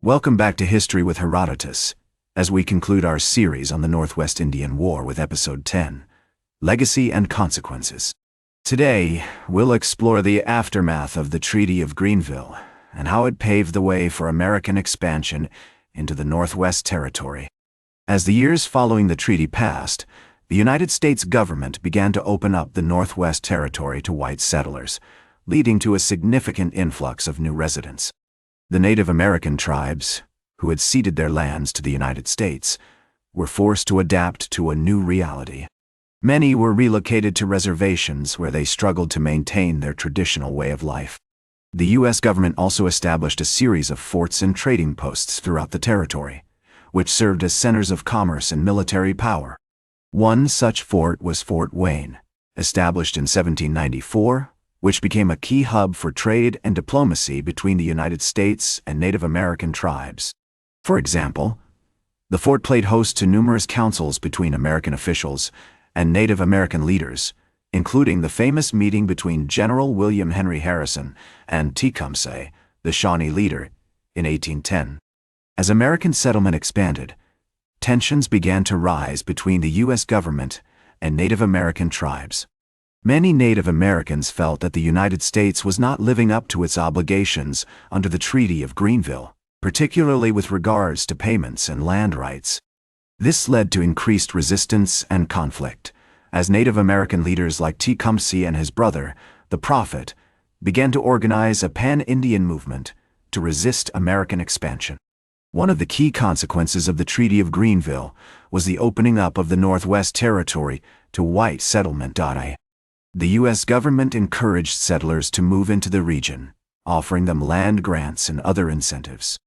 Welcome back to History with Herodotus, as we conclude our series on the Northwest Indian War with Episode 10, Legacy and Consequences. Today, we'll explore the aftermath of the Treaty of Greenville and how it paved the way for American expansion into the Northwest Territory. As the years following the treaty passed, the United States government began to open up the Northwest Territory to white settlers, leading to a significant influx of new residents. The Native American tribes, who had ceded their lands to the United States, were forced to adapt to a new reality. Many were relocated to reservations where they struggled to maintain their traditional way of life. The U.S. government also established a series of forts and trading posts throughout the territory, which served as centers of commerce and military power. One such fort was Fort Wayne, established in 1794, which became a key hub for trade and diplomacy between the United States and Native American tribes. For example, the fort played host to numerous councils between American officials and Native American leaders, including the famous meeting between General William Henry Harrison and Tecumseh, the Shawnee leader, in 1810. As American settlement expanded, tensions began to rise between the U.S. government and Native American tribes. Many Native Americans felt that the United States was not living up to its obligations under the Treaty of Greenville, particularly with regards to payments and land rights. This led to increased resistance and conflict, as Native American leaders like Tecumseh and his brother, the Prophet, began to organize a pan-Indian movement to resist American expansion. One of the key consequences of the Treaty of Greenville was the opening up of the Northwest Territory to white settlement. The U.S. government encouraged settlers to move into the region, offering them land grants and other incentives.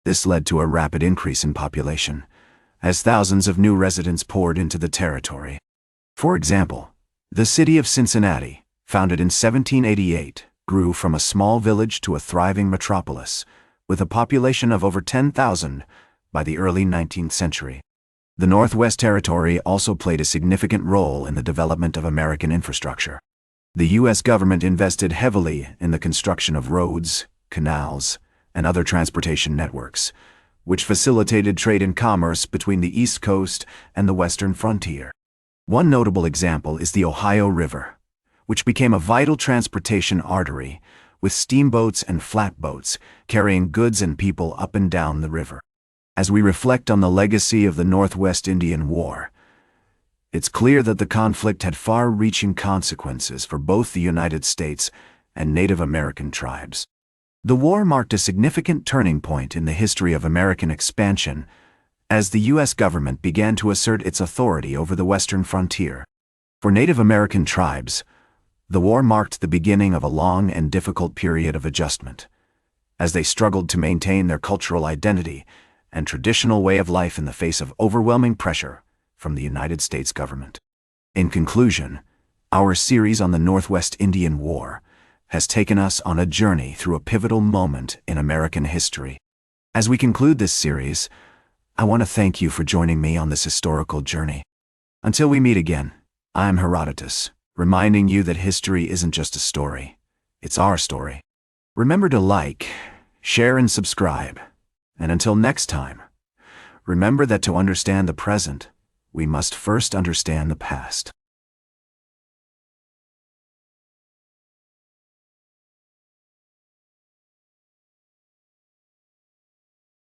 This led to a rapid increase in population, as thousands of new residents poured into the territory. For example, the city of Cincinnati, founded in 1788, grew from a small village to a thriving metropolis, with a population of over 10,000 by the early 19th century. The Northwest Territory also played a significant role in the development of American infrastructure. The U.S. government invested heavily in the construction of roads, canals, and other transportation networks, which facilitated trade and commerce between the East Coast and the western frontier. One notable example is the Ohio River, which became a vital transportation artery, with steamboats and flatboats carrying goods and people up and down the river. As we reflect on the legacy of the Northwest Indian War, it's clear that the conflict had far-reaching consequences for both the United States and Native American tribes. The war marked a significant turning point in the history of American expansion as the U.S. government began to assert its authority over the western frontier. For Native American tribes, the war marked the beginning of a long and difficult period of adjustment, as they struggled to maintain their cultural identity and traditional way of life in the face of overwhelming pressure from the United States government. In conclusion, our series on the Northwest Indian War has taken us on a journey through a pivotal moment in American history. As we conclude this series, I want to thank you for joining me on this historical journey. Until we meet again, I'm Herodotus, reminding you that history isn't just a story, it's our story. Remember to like, share, and subscribe. And until next time, remember that to understand the present, we must first understand the past.